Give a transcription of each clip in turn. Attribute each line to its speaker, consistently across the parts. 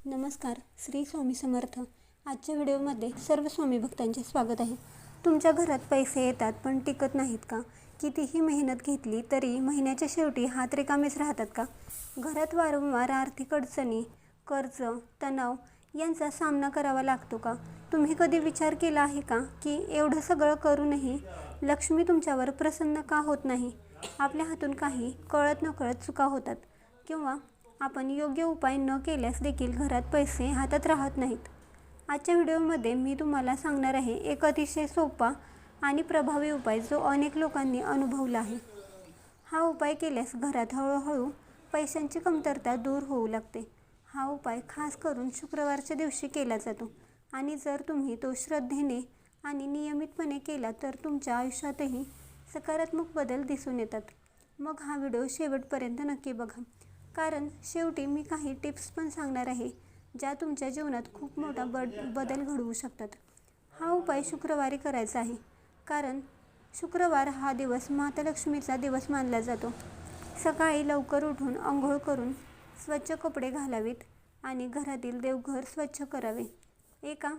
Speaker 1: नमस्कार, श्री स्वामी समर्थ। आजच्या व्हिडिओमध्ये सर्व स्वामी भक्तांचे स्वागत आहे। तुमच्या घरात पैसे येतात पण टिकत नाहीत का? कितीही मेहनत घेतली तरी महिन्याच्या शेवटी हात रिकामेच राहतात का? घरात वारंवार आर्थिक अडचणी, कर्ज, तणाव यांचा सामना करावा लागतो का? तुम्ही कधी विचार केला आहे का की एवढं सगळं करूनही लक्ष्मी तुमच्यावर प्रसन्न का होत नाही? आपल्या हातून काही कळत नकळत चुका होतात किंवा आपण योग्य उपाय न केल्यास देखील घरात पैसे हातात राहत नाहीत। आजच्या व्हिडिओमध्ये मी तुम्हाला सांगणार आहे एक अतिशय सोपा आणि प्रभावी उपाय जो अनेक लोकांनी अनुभवला आहे। हा उपाय केल्यास घरात हळूहळू पैशांची कमतरता दूर होऊ लागते। हा उपाय खास करून शुक्रवारच्या दिवशी केला जातो आणि जर तुम्ही तो श्रद्धेने आणि नियमितपणे केला तर तुमच्या आयुष्यातही सकारात्मक बदल दिसून येतात। मग हा व्हिडिओ शेवटपर्यंत नक्की बघा, कारण शेवटी मी काही टिप्स पण सांगणार आहे ज्या तुमच्या जीवनात खूप मोठा बदल घडवू शकतात। हा उपाय शुक्रवारी करायचा आहे, कारण शुक्रवार हा दिवस माता लक्ष्मीचा दिवस मानला जातो। सकाळी लवकर उठून अंघोळ करून स्वच्छ कपडे घालावेत आणि घरातील देवघर स्वच्छ करावे। एका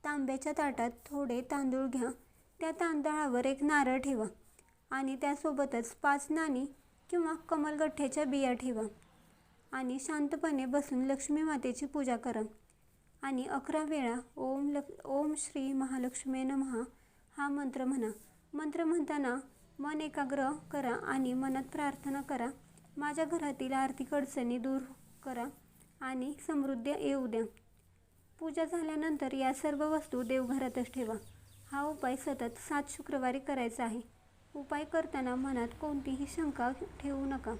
Speaker 1: तांब्याच्या ताटात थोडे तांदूळ घ्या, त्या तांदळावर एक नारळ ठेवा आणि त्यासोबतच 5 नाणी किंवा कमलगठ्ठ्याच्या बिया ठेवा आणि शांतपणे बसून लक्ष्मी मातेची पूजा करा आणि 11 वेळा ओम श्री महालक्ष्मी नमः हा मंत्र म्हणा। मंत्र म्हणताना मन एकाग्र करा आणि मनात प्रार्थना करा, माझ्या घरातील आर्थिक अडचणी दूर करा आणि समृद्धी येऊ द्या। पूजा झाल्यानंतर या सर्व वस्तू देवघरातच ठेवा। हा उपाय सतत 7 शुक्रवारी करायचा आहे। उपाय करताना मनात कोणतीही शंका ठेवू नका,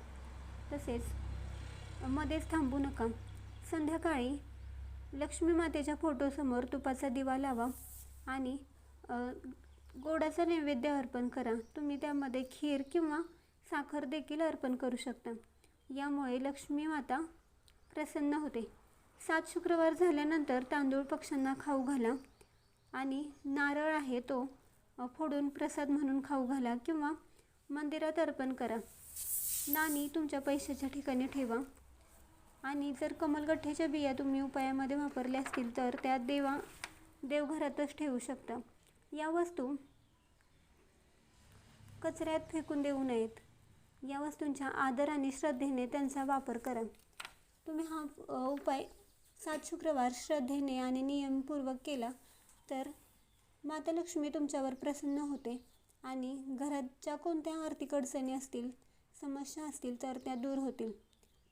Speaker 1: तसेच मध्येच थांबू नका। संध्याकाळी लक्ष्मी मातेच्या फोटोसमोर तुपाचा दिवा लावा आणि गोडाचा नैवेद्य अर्पण करा। तुम्ही त्यामध्ये खीर किंवा साखर देखील अर्पण करू शकता, यामुळे लक्ष्मी माता प्रसन्न होते। 7 शुक्रवार झाल्यानंतर तांदूळ पक्ष्यांना खाऊ घाला आणि नारळ आहे तो फोडून प्रसाद म्हणून खाऊ घाला किंवा मंदिरात अर्पण करा। नाणी तुमच्या पैशाच्या ठिकाणी ठेवा आणि जर कमलगठ्ठ्याच्या बिया तुम्ही उपायामध्ये वापरल्या असतील तर त्या देवघरातच ठेवू शकता। या वस्तू कचऱ्यात फेकून देऊ नयेत। या वस्तूंच्या आदर आणि श्रद्धेने त्यांचा वापर करा। तुम्ही हा उपाय 7 शुक्रवार श्रद्धेने आणि नियमपूर्वक केला तर माता लक्ष्मी तुमच्यावर प्रसन्न होते आणि घरात ज्या कोणत्या आर्थिक अडचणी असतील, समस्या असतील तर त्या दूर होतील।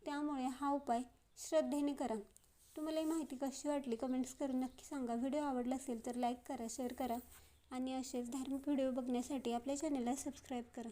Speaker 1: त्यामुळे हा उपाय श्रद्धेने करा। तुम्हाला ही माहिती कशी वाटली कमेंट्स करून नक्की सांगा। व्हिडिओ आवडला असेल तर लाईक करा, शेअर करा आणि असेच धार्मिक व्हिडिओ बघण्यासाठी आपल्या चॅनलला सबस्क्राईब करा।